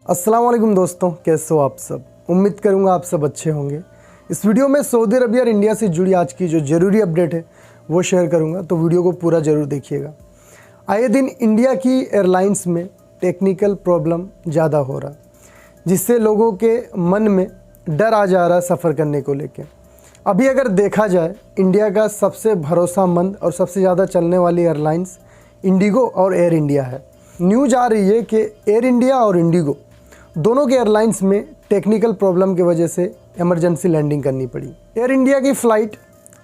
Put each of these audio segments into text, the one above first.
अस्सलाम वालेकुम दोस्तों, कैसे हो आप सब। उम्मीद करूंगा आप सब अच्छे होंगे। इस वीडियो में सऊदी अरबिया और इंडिया से जुड़ी आज की जो ज़रूरी अपडेट है वो शेयर करूंगा, तो वीडियो को पूरा ज़रूर देखिएगा। आए दिन इंडिया की एयरलाइंस में टेक्निकल प्रॉब्लम ज़्यादा हो रहा, जिससे लोगों के मन में डर आ जा रहा सफ़र करने को लेके। अभी अगर देखा जाए, इंडिया का सबसे भरोसामंद और सबसे ज़्यादा चलने वाली एयरलाइंस इंडिगो और एयर इंडिया है। न्यूज़ आ रही है कि एयर इंडिया और इंडिगो दोनों के एयरलाइंस में टेक्निकल प्रॉब्लम की वजह से इमरजेंसी लैंडिंग करनी पड़ी। एयर इंडिया की फ़्लाइट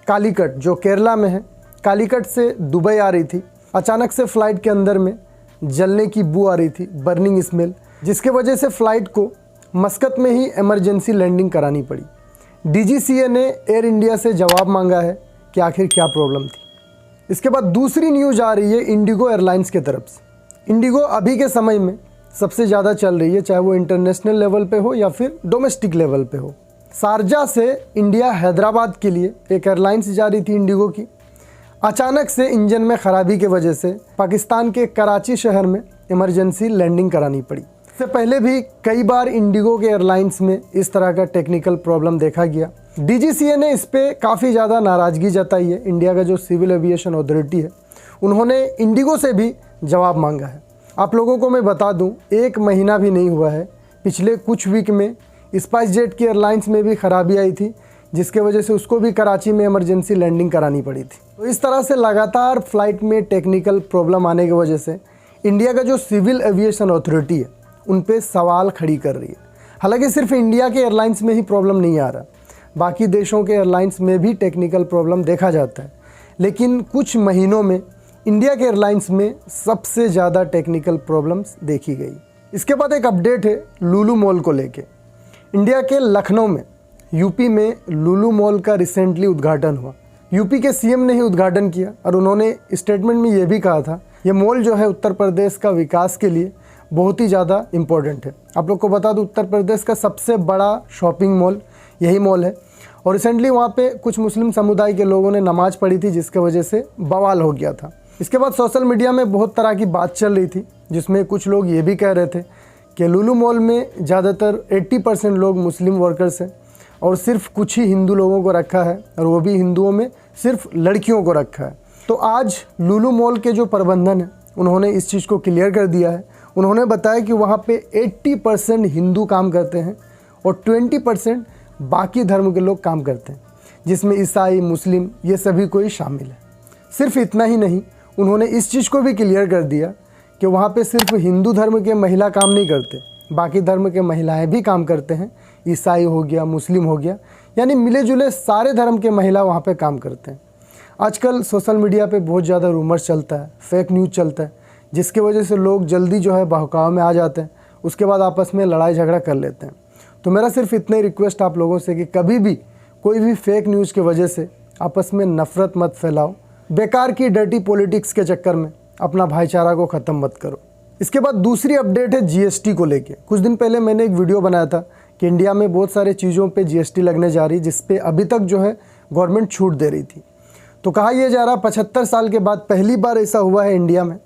कालीकट, जो केरला में है, कालीकट से दुबई आ रही थी। अचानक से फ़्लाइट के अंदर में जलने की बू आ रही थी, बर्निंग स्मेल, जिसके वजह से फ़्लाइट को मस्कत में ही इमरजेंसी लैंडिंग करानी पड़ी। DGCA ने एयर इंडिया से जवाब मांगा है कि आखिर क्या प्रॉब्लम थी। इसके बाद दूसरी न्यूज़ आ रही है इंडिगो एयरलाइंस के तरफ से। इंडिगो अभी के समय में सबसे ज़्यादा चल रही है, चाहे वो इंटरनेशनल लेवल पे हो या फिर डोमेस्टिक लेवल पे हो। शारजा से इंडिया हैदराबाद के लिए एक एयरलाइंस जा रही थी इंडिगो की। अचानक से इंजन में ख़राबी के वजह से पाकिस्तान के कराची शहर में इमरजेंसी लैंडिंग करानी पड़ी। इससे पहले भी कई बार इंडिगो के एयरलाइंस में इस तरह का टेक्निकल प्रॉब्लम देखा गया। DGCA ने इस पर काफ़ी ज़्यादा नाराज़गी जताई है। इंडिया का जो सिविल एविएशन अथॉरिटी है, उन्होंने इंडिगो से भी जवाब मांगा है। आप लोगों को मैं बता दूं, 1 महीना भी नहीं हुआ है, पिछले कुछ वीक में स्पाइस जेट की एयरलाइंस में भी खराबी आई थी, जिसके वजह से उसको भी कराची में इमरजेंसी लैंडिंग करानी पड़ी थी। तो इस तरह से लगातार फ्लाइट में टेक्निकल प्रॉब्लम आने की वजह से इंडिया का जो सिविल एविएशन अथॉरिटी है, उन पे सवाल खड़ी कर रही है। हालांकि सिर्फ इंडिया के एयरलाइंस में ही प्रॉब्लम नहीं आ रहा, बाकी देशों के एयरलाइंस में भी टेक्निकल प्रॉब्लम देखा जाता है, लेकिन कुछ महीनों में इंडिया के एयरलाइंस में सबसे ज़्यादा टेक्निकल प्रॉब्लम्स देखी गई। इसके बाद एक अपडेट है लुलु मॉल को लेके। इंडिया के लखनऊ में, यूपी में लुलु मॉल का रिसेंटली उद्घाटन हुआ। यूपी के CM ने ही उद्घाटन किया और उन्होंने स्टेटमेंट में ये भी कहा था, ये मॉल जो है उत्तर प्रदेश का विकास के लिए बहुत ही ज़्यादा इम्पोर्टेंट है। आप लोग को बता दूं, उत्तर प्रदेश का सबसे बड़ा शॉपिंग मॉल यही मॉल है। और रिसेंटली वहाँ पे कुछ मुस्लिम समुदाय के लोगों ने नमाज़ पढ़ी थी, जिसके वजह से बवाल हो गया था। इसके बाद सोशल मीडिया में बहुत तरह की बात चल रही थी, जिसमें कुछ लोग ये भी कह रहे थे कि लुलु मॉल में ज़्यादातर 80% लोग मुस्लिम वर्कर्स हैं और सिर्फ कुछ ही हिंदू लोगों को रखा है, और वो भी हिंदुओं में सिर्फ लड़कियों को रखा है। तो आज लुलु मॉल के जो प्रबंधन है, उन्होंने इस चीज़ को क्लियर कर दिया है। उन्होंने बताया कि वहाँ पे 80% हिंदू काम करते हैं और 20% बाकी धर्म के लोग काम करते हैं, जिसमें ईसाई, मुस्लिम, ये सभी कोई शामिल है। सिर्फ इतना ही नहीं, उन्होंने इस चीज़ को भी क्लियर कर दिया कि वहाँ पे सिर्फ हिंदू धर्म के महिला काम नहीं करते, बाकी धर्म के महिलाएं भी काम करते हैं। ईसाई हो गया, मुस्लिम हो गया, यानी मिले जुले सारे धर्म के महिला वहाँ पे काम करते हैं। आजकल सोशल मीडिया पे बहुत ज़्यादा रूमर्स चलता है, फेक न्यूज़ चलता है, जिसकी वजह से लोग जल्दी जो है बहकाव में आ जाते हैं, उसके बाद आपस में लड़ाई झगड़ा कर लेते हैं। तो मेरा सिर्फ इतना ही रिक्वेस्ट आप लोगों से कि कभी भी कोई भी फेक न्यूज़ की वजह से आपस में नफ़रत मत फैलाओ। बेकार की डर्टी पॉलिटिक्स के चक्कर में अपना भाईचारा को ख़त्म मत करो। इसके बाद दूसरी अपडेट है GST को लेके। कुछ दिन पहले मैंने एक वीडियो बनाया था कि इंडिया में बहुत सारे चीज़ों पे GST लगने जा रही, जिस पे अभी तक जो है गवर्नमेंट छूट दे रही थी। तो कहा यह जा रहा 75 साल के बाद पहली बार ऐसा हुआ है इंडिया में,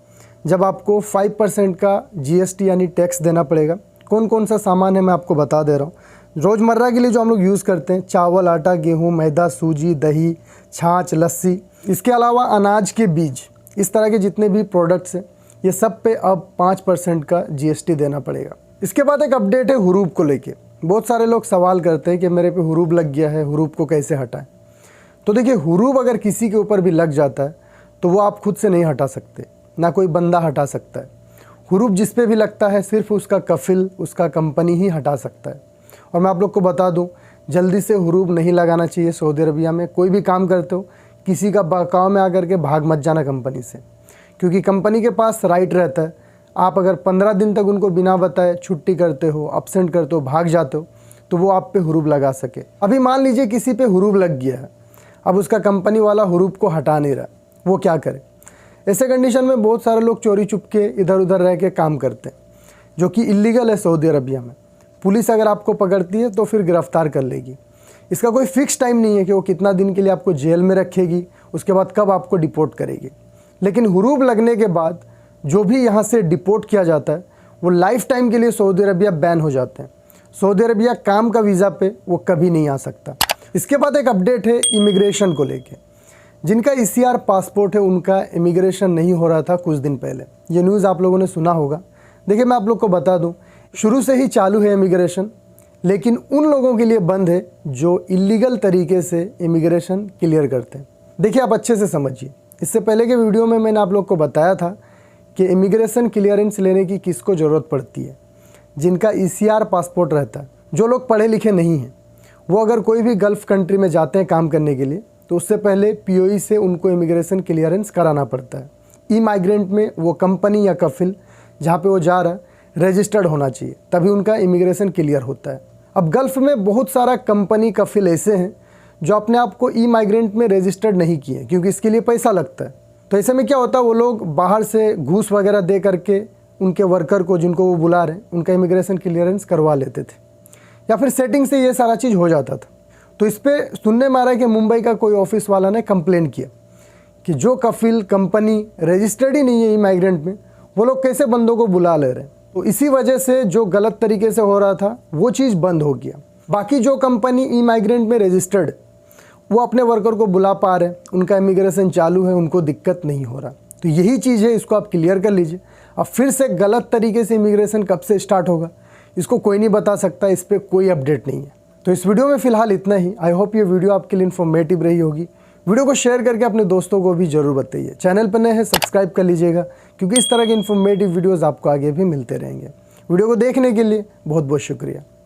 जब आपको 5% का GST यानी टैक्स देना पड़ेगा। कौन कौन सा सामान है मैं आपको बता दे रहा हूँ। रोज़मर्रा के लिए जो हम लोग यूज़ करते हैं, चावल, आटा, गेहूँ, मैदा, सूजी, दही, छाछ, लस्सी, इसके अलावा अनाज के बीज, इस तरह के जितने भी प्रोडक्ट्स हैं, ये सब पे अब 5% का GST देना पड़ेगा। इसके बाद एक अपडेट है हुरूब को लेके। बहुत सारे लोग सवाल करते हैं कि मेरे पे हुरूब लग गया है, हुरूब को कैसे हटाएं। तो देखिए, हुरूब अगर किसी के ऊपर भी लग जाता है तो वो आप खुद से नहीं हटा सकते, ना कोई बंदा हटा सकता है। हुरूब जिस पे भी लगता है, सिर्फ उसका कफिल, उसका कंपनी ही हटा सकता है। और मैं आप लोग को बता दूँ, जल्दी से हुरूब नहीं लगाना चाहिए। सऊदी अरबिया में कोई भी काम करते हो, किसी का बहकाव में आकर के भाग मत जाना कंपनी से, क्योंकि कंपनी के पास राइट रहता है। आप अगर 15 दिन तक उनको बिना बताए छुट्टी करते हो, अब्सेंट करते हो, भाग जाते हो, तो वो आप पे हुरूब लगा सके। अभी मान लीजिए किसी पे हुरूब लग गया है, अब उसका कंपनी वाला हुरूब को हटा नहीं रहा, वो क्या करे। ऐसे कंडीशन में बहुत सारे लोग चोरी चुपके इधर उधर रह के काम करते हैं, जो कि इलीगल है सऊदी अरबिया में। पुलिस अगर आपको पकड़ती है तो फिर गिरफ्तार कर लेगी। इसका कोई फिक्स टाइम नहीं है कि वो कितना दिन के लिए आपको जेल में रखेगी, उसके बाद कब आपको डिपोर्ट करेगी। लेकिन हुरूब लगने के बाद जो भी यहाँ से डिपोर्ट किया जाता है, वो लाइफ टाइम के लिए सऊदी अरबिया बैन हो जाते हैं। सऊदी अरबिया काम का वीज़ा पे वो कभी नहीं आ सकता। इसके बाद एक अपडेट है इमिग्रेशन को लेके। जिनका ECR पासपोर्ट है उनका इमिग्रेशन नहीं हो रहा था कुछ दिन पहले, ये न्यूज़ आप लोगों ने सुना होगा। देखिए मैं आप लोग को बता दूं, शुरू से ही चालू है इमिग्रेशन, लेकिन उन लोगों के लिए बंद है जो इलीगल तरीके से इमिग्रेशन क्लियर करते हैं। देखिए आप अच्छे से समझिए, इससे पहले के वीडियो में मैंने आप लोग को बताया था कि इमिग्रेशन क्लियरेंस लेने की किसको ज़रूरत पड़ती है। जिनका ECR पासपोर्ट रहता है, जो लोग पढ़े लिखे नहीं हैं, वो अगर कोई भी गल्फ़ कंट्री में जाते हैं काम करने के लिए तो उससे पहले POE से उनको इमिग्रेशन क्लियरेंस कराना पड़ता है। ई-माइग्रेंट में वो कंपनी या कफिल जहाँ पे वो जा रहा है रजिस्टर्ड होना चाहिए, तभी उनका इमिग्रेशन क्लियर होता है। अब गल्फ़ में बहुत सारा कंपनी कफिल ऐसे हैं जो अपने आप को ई-माइग्रेंट में रजिस्टर्ड नहीं किए, क्योंकि इसके लिए पैसा लगता है। तो ऐसे में क्या होता है, वो लोग बाहर से घूस वगैरह दे करके उनके वर्कर को, जिनको वो बुला रहे हैं, उनका इमिग्रेशन क्लियरेंस करवा लेते थे, या फिर सेटिंग से ये सारा चीज़ हो जाता था। तो इस पर सुनने में आ रहा है कि मुंबई का कोई ऑफिस वाला ने कंप्लेन किया कि जो कफिल कंपनी रजिस्टर्ड ही नहीं है ई-माइग्रेंट में, वो लोग कैसे बंदों को बुला ले रहे हैं। तो इसी वजह से जो गलत तरीके से हो रहा था वो चीज़ बंद हो गया। बाकी जो कंपनी ई-माइग्रेंट में रजिस्टर्ड, वो अपने वर्कर को बुला पा रहे हैं, उनका इमिग्रेशन चालू है, उनको दिक्कत नहीं हो रहा। तो यही चीज़ है, इसको आप क्लियर कर लीजिए। अब फिर से गलत तरीके से इमिग्रेशन कब से स्टार्ट होगा इसको कोई नहीं बता सकता, इस पर कोई अपडेट नहीं है। तो इस वीडियो में फ़िलहाल इतना ही। आई होप ये वीडियो आपके लिए इन्फॉर्मेटिव रही होगी। वीडियो को शेयर करके अपने दोस्तों को भी ज़रूर बताइए। चैनल पर नए हैं सब्सक्राइब कर लीजिएगा, क्योंकि इस तरह के इन्फॉर्मेटिव वीडियोज़ आपको आगे भी मिलते रहेंगे। वीडियो को देखने के लिए बहुत बहुत शुक्रिया।